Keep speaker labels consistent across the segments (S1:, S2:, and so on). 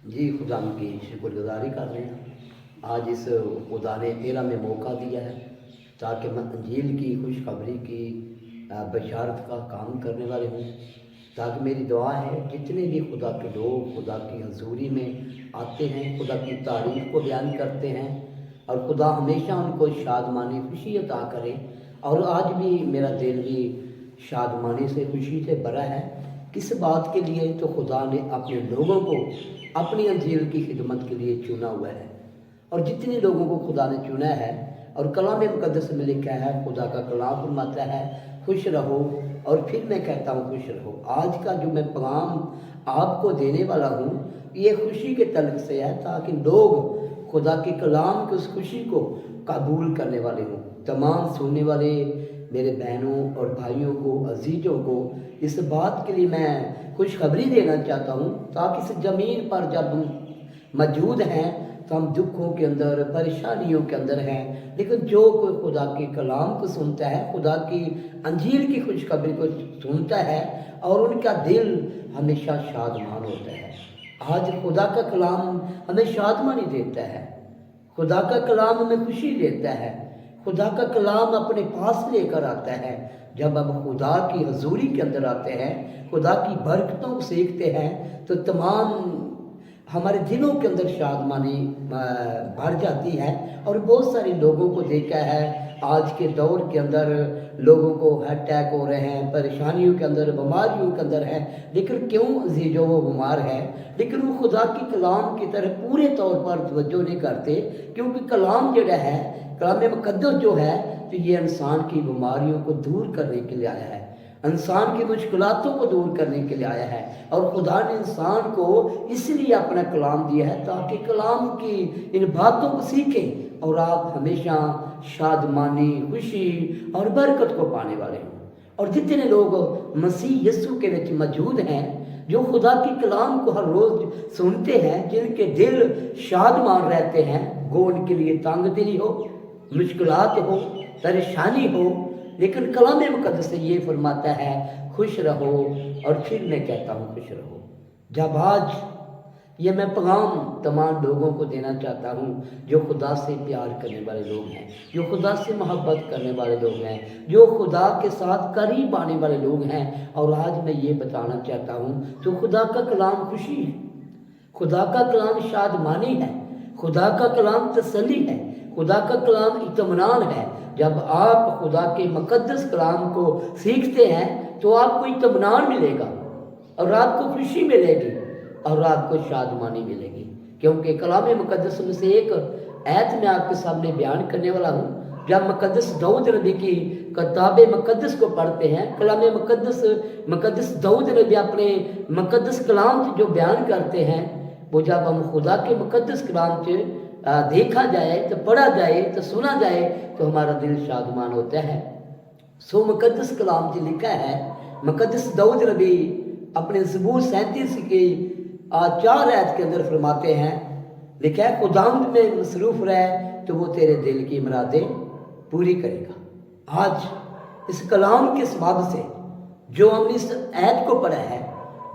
S1: जी खुदा की शुक्रगुजारी कर रहे हैं। आज इस खुदा ने फिर हमें मौका दिया है ताकि मैं अंजील की खुशखबरी की बशारत का काम करने वाले हूँ। ताकि मेरी दुआ है जितने भी खुदा के लोग खुदा की हजूरी में आते हैं, खुदा की तारीफ को बयान करते हैं और खुदा हमेशा उनको शादमानी खुशी अता करे। और आज भी मेरा दिल भी शादमानी से खुशी से भरा है। किस बात के लिए? तो खुदा ने अपने लोगों को अपनी अंजील की खिदमत के लिए चुना हुआ है। और जितने लोगों को खुदा ने चुना है, और कलाम मुकद्दस में लिखा है, खुदा का कलाम फरमाता है खुश रहो, और फिर मैं कहता हूँ खुश रहो। आज का जो मैं पैगाम आपको देने वाला हूँ ये खुशी के तलक से है, ताकि लोग खुदा के कलाम की उस खुशी को कबूल करने वाले हों। तमाम सुनने वाले मेरे बहनों और भाइयों को, अजीज़ों को इस बात के लिए मैं खुशखबरी देना चाहता हूँ, ताकि इस ज़मीन पर जब हम मौजूद हैं तो हम दुखों के अंदर, परेशानियों के अंदर हैं, लेकिन जो कोई खुदा के कलाम को सुनता है, खुदा की अंजील की खुशखबरी को सुनता है, और उनका दिल हमेशा शादमान होता है। आज खुदा का कलाम हमें शादमानी देता है, खुदा का कलाम हमें खुशी देता है, खुदा का कलाम अपने पास लेकर आता है। जब हम खुदा की हजूरी के अंदर आते हैं, खुदा की बरकतों को सीखते हैं, तो तमाम हमारे दिलों के अंदर शादमानी भर जाती है। और बहुत सारे लोगों को देखा है आज के दौर के अंदर, लोगों को अटैक हो रहे हैं, परेशानियों के अंदर, बीमारियों के अंदर हैं, लेकिन क्यों अजीजों वो बीमार है, लेकिन वो खुदा की कलाम की तरफ पूरे तौर पर तवज्जो नहीं करते। क्योंकि कलाम जो है, कलाम मुकद्दस जो है, तो ये इंसान की बीमारियों को दूर करने के लिए आया है, इंसान की मुश्किलातों को दूर करने के लिए आया है। और खुदा ने इंसान को इसलिए अपना कलाम दिया है ताकि कलाम की इन बातों को सीखें और आप हमेशा शादमानी, खुशी और बरकत को पाने वाले हों। और जितने लोग मसीह यीशु के विच मौजूद हैं, जो खुदा की कलाम को हर रोज़ सुनते हैं, जिनके दिल शादमान रहते हैं, वो उनके लिए तंग दिली हो, मुश्किलात हो, परेशानी हो, लेकिन कलाम मुकद्दस से ये फरमाता है खुश रहो, और फिर मैं कहता हूँ खुश रहो। जब आज ये मैं पैगाम तमाम लोगों को देना चाहता हूँ जो खुदा से प्यार करने वाले लोग हैं, जो खुदा से मोहब्बत करने वाले लोग हैं, जो खुदा के साथ करीब आने वाले लोग हैं। और आज मैं ये बताना चाहता हूँ तो खुदा का कलाम खुशी है, खुदा का कलाम शादमानी है, खुदा का कलाम तसल्ली है, खुदा का कलाम इत्मीनान है। जब आप खुदा के मुकद्दस कलाम को सीखते हैं तो आपको इत्मीनान मिलेगा, और आपको खुशी मिलेगी, और आपको शादमानी मिलेगी। क्योंकि कलाम मुकद्दस में से एक आयत मैं आपके सामने बयान करने वाला हूँ। जब मुकद्दस दाऊद नबी की किताब मुकद्दस को पढ़ते हैं, कलाम मुकद्दस दाऊद नबी अपने मुकद्दस कलाम से जो बयान करते हैं, वो जब हम खुदा के मुकद्दस कलाम से देखा जाए, तो पढ़ा जाए, तो सुना जाए, तो हमारा दिल शादमान होता है। सो मुकद्दस कलाम से लिखा है, मुकद्दस दाऊद नबी अपने ज़बूर 37 की 4 आयत के अंदर फरमाते हैं, लिखा है खुदावंद में मसरूफ़ रहे तो वो तेरे दिल की मुरादें पूरी करेगा। आज इस कलाम के सबब से जो हमने इस आयत को पढ़ा है,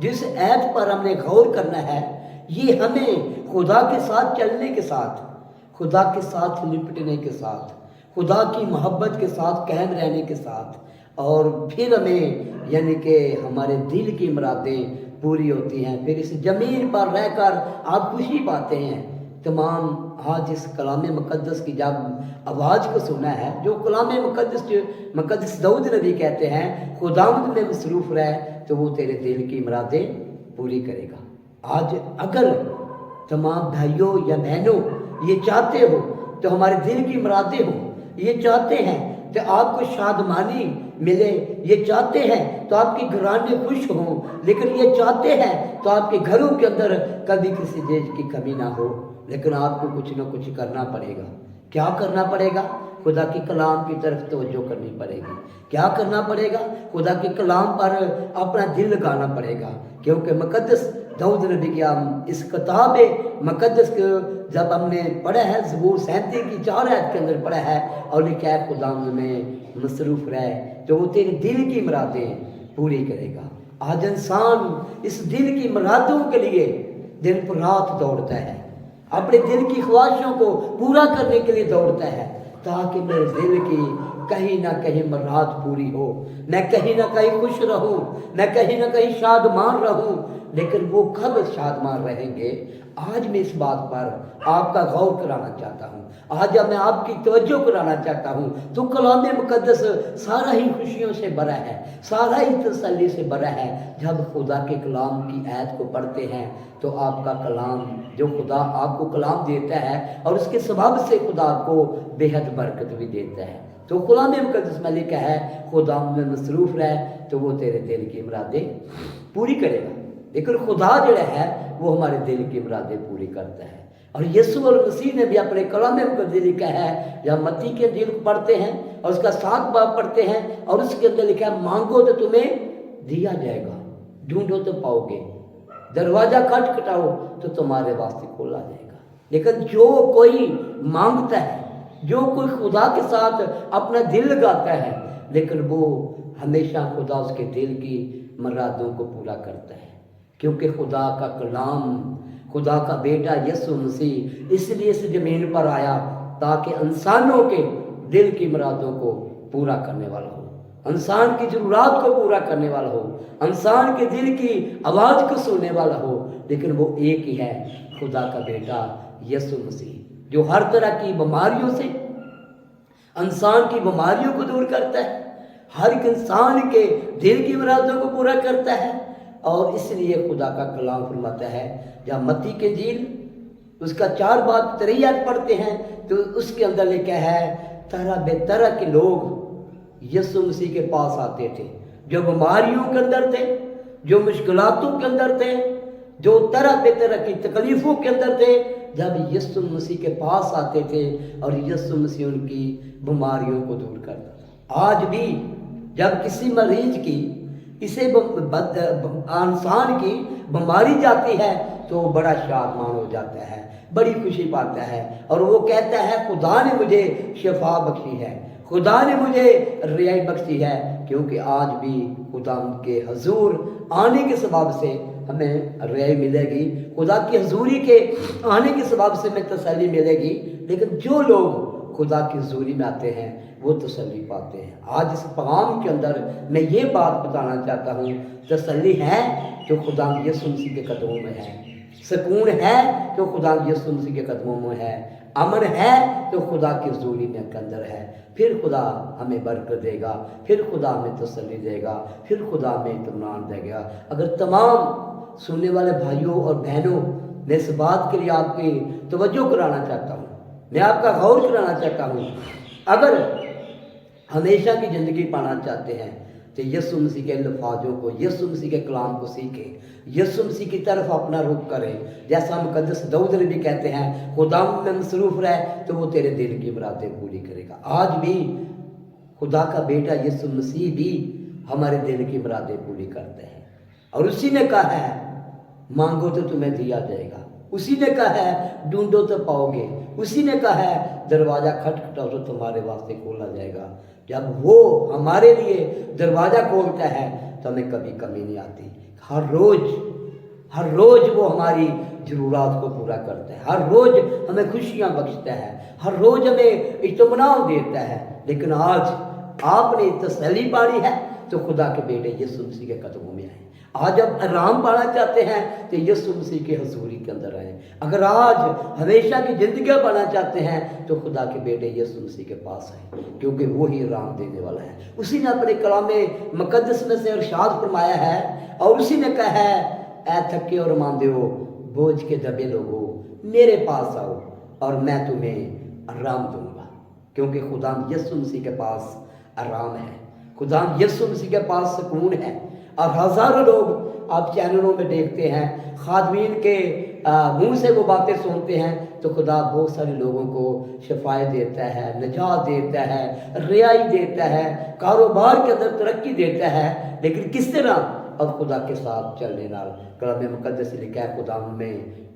S1: जिस आयत पर हमने गौर करना है, ये हमें खुदा के साथ चलने के साथ, खुदा के साथ लिपटने के साथ, खुदा की मोहब्बत के साथ कायम रहने के साथ, और फिर हमें यानी कि हमारे दिल की मुरादें पूरी होती हैं। फिर इस ज़मीन पर रहकर आप खुशी पाते हैं। तमाम आज इस कलाम मुकद्दस की जब आवाज़ को सुना है, जो कलाम मुकद्दस दाऊद नबी कहते हैं खुदावंद में मसरूफ़ रहे तो वो तेरे दिल की मुरादें पूरी करेगा। आज अगर तमाम भाइयों या बहनों ये चाहते हो तो हमारे दिल की मुरादें हो, ये चाहते हैं तो आपको शादमानी मिले, ये चाहते हैं तो आपके घराने खुश हों, लेकिन ये चाहते हैं तो आपके घरों के अंदर कभी किसी चीज़ की कमी ना हो, लेकिन आपको कुछ ना कुछ करना पड़ेगा। क्या करना पड़ेगा? खुदा के कलाम की तरफ तवज्जो करनी पड़ेगी। क्या करना पड़ेगा? खुदा के कलाम पर अपना दिल लगाना पड़ेगा। क्योंकि मुकद्दस दाऊद नबी की इस किताब मुकद्दस को जब हमने पढ़ा है, ज़बूर 37 की 4 आयत के अंदर पढ़ा है, और लिखा है खुदावंद में मसरूफ़ रहे तो वो तेरे दिल की मुरादें पूरी करेगा। आज इंसान इस दिल की मुरादों के लिए दिन पर रात दौड़ता है, अपने दिल की ख्वाहिशों को पूरा करने के लिए दौड़ता है, ताकि मेरे दिल की कहीं ना कहीं मुराद पूरी हो, मैं कहीं ना कहीं खुश रहूं, मैं कहीं ना कहीं शादमान रहूं। लेकिन वो कब शादमान रहेंगे? आज मैं इस बात पर आपका गौर कराना चाहता हूँ, आज जब मैं आपकी तवज्जो कराना चाहता हूँ, तो कलाम मुकद्दस सारा ही खुशियों से भरा है, सारा ही तसल्ली से भरा है। जब खुदा के कलाम की आयत को पढ़ते हैं तो आपका कलाम, जो खुदा आपको कलाम देता है और उसके सबब से खुदा आपको बेहद बरकत भी देता है। तो कलाम मुकद्दस में लिखा है, खुदा में मसरूफ़ रहे तो वो तेरे दिल की मुरादें पूरी करेगा। लेकिन खुदा जो है वो हमारे दिल की मुरादें पूरी करता है। और यीशु और मसीह ने भी अपने कलाम मुकद्दस लिखा है, जब मत्ती के दिल को पढ़ते हैं और उसका 7 बाब पढ़ते हैं और उसके अंदर लिखा है, मांगो तो तुम्हें दिया जाएगा, ढूंढो तो पाओगे, दरवाजा खटखटाओ तो तुम्हारे वास्ते खोला जाएगा। लेकिन जो कोई मांगता है, जो कोई खुदा के साथ अपना दिल लगाता है, लेकिन वो हमेशा खुदा उसके दिल की मुरादों को पूरा करता है। क्योंकि खुदा का कलाम, खुदा का बेटा यीशु मसीह इसलिए इस ज़मीन पर आया ताकि इंसानों के दिल की मुरादों को पूरा करने वाला हो, इंसान की ज़रूरत को पूरा करने वाला हो, इंसान के दिल की आवाज़ को सुनने वाला हो। लेकिन वो एक ही है, खुदा का बेटा यीशु मसीह, जो हर तरह की बीमारियों से इंसान की बीमारियों को दूर करता है, हर एक इंसान के दिल की मुरादों को पूरा करता है। और इसलिए खुदा का कलाम फरमाता है, जब मत्ती के इंजील उसका 4 बाब 3 आयत पढ़ते हैं तो उसके अंदर लिखा है, तरह बेतरह के लोग यीशु मसीह के पास आते थे, जो बीमारियों के अंदर थे, जो मुश्किलातों के अंदर थे, जो तरह बेतरह की तकलीफ़ों के अंदर थे। जब यीशु मसीह के पास आते थे और यीशु मसीह उनकी बीमारियों को दूर करता था। आज भी जब किसी मरीज की, इसे इंसान की बीमारी जाती है तो बड़ा शादमान हो जाता है, बड़ी खुशी पाता है और वो कहता है, खुदा ने मुझे शिफा बख्शी है, खुदा ने मुझे रियाई बख्शी है। क्योंकि आज भी खुदा के हजूर आने के सबब से हमें रियाई मिलेगी, खुदा की हजूरी के आने के सबब से हमें तसल्ली मिलेगी। लेकिन जो लोग खुदा की हजूरी में आते हैं वो तसल्ली पाते हैं। आज इस पैगाम के अंदर मैं ये बात बताना चाहता हूँ, तसल्ली है जो खुदा यीशु मसीह के कदमों में है, सुकून है जो खुदा यीशु मसीह के कदमों में है, अमन है जो खुदा की हजूरी में के अंदर है। फिर खुदा हमें बरकत देगा, फिर खुदा हमें तसल्ली देगा, फिर खुदा हमें इत्मीनान देगा। अगर तमाम सुनने वाले भाइयों और बहनों, मैं इस बात के लिए आपकी तवज्जो कराना चाहता हूँ, मैं आपका गौर कराना चाहता हूँ, अगर हमेशा की ज़िंदगी पाना चाहते हैं तो यीशु मसीह के अल्फाजों को, यीशु मसीह के कलाम को सीखें, यीशु मसीह की तरफ अपना रुख करें। जैसा मुकद्दस दाऊद ने भी कहते हैं, खुदा में मसरूफ़ रहे तो वो तेरे दिल की मुरादें पूरी करेगा। आज भी खुदा का बेटा यीशु मसीह भी हमारे दिल की मुरादें पूरी करते हैं। और उसी ने कहा है, मांगो तो तुम्हें दिया जाएगा, उसी ने कहा है, ढूंढो तो पाओगे, उसी ने कहा है, दरवाज़ा खटखटाओ तो तुम्हारे वास्ते खोला जाएगा। जब वो हमारे लिए दरवाज़ा खोलता है तो हमें कभी कमी नहीं आती। हर रोज़ वो हमारी ज़रूरत को पूरा करता है, हर रोज़ हमें खुशियाँ बख्शता है, हर रोज़ हमें इत्मीनान देता है। लेकिन आज आपने तसल्ली पानी है तो खुदा के बेटे यीशु मसीह के कदमों में आए। आज आप आराम पाना चाहते हैं तो यीशु मसीह के हजूरी के अंदर आए। अगर आज हमेशा की ज़िंदगी पाना चाहते हैं तो खुदा के बेटे यीशु मसीह के पास आए, क्योंकि वो ही आराम देने वाला है। उसी ने अपने कलाम मुकद्दस में से इरशाद फरमाया है और उसी ने कहा है, ऐ थके और मांदे हो, बोझ के दबे लोगो, मेरे पास आओ और मैं तुम्हें आराम दूंगा। क्योंकि खुदा यीशु मसीह के पास आराम है, खुदा यीशु मसीह के पास सुकून है। और हज़ारों लोग आप चैनलों में देखते हैं, खादमीन के मुंह से वो बातें सुनते हैं तो खुदा बहुत सारे लोगों को शफायत देता है, निजात देता है, रियाई देता है, कारोबार के अंदर तरक्की देता है। लेकिन किस तरह? और खुदा के साथ चलने नाल। कलाम मुकद्दस लिखा है, खुदा में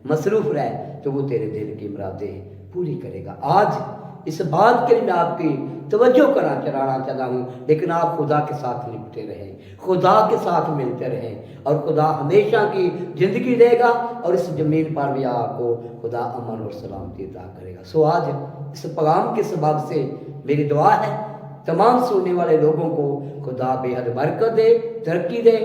S1: मसरूफ़ रहे तो वो तेरे दिल की मुरादें पूरी करेगा। आज اس بات کے لیے میں آپ کی توجہ چلانا چاہتا ہوں، لیکن آپ خدا کے ساتھ لپٹے رہیں، خدا کے ساتھ ملتے رہیں، اور خدا ہمیشہ کی زندگی دے گا، اور اس زمین پر بھی آپ کو خدا امن اور سلامتی عطا کرے گا۔ سو آج اس پیغام کے سبب سے میری دعا ہے تمام سننے والے لوگوں کو خدا بے حد برکت دے، ترقی دے۔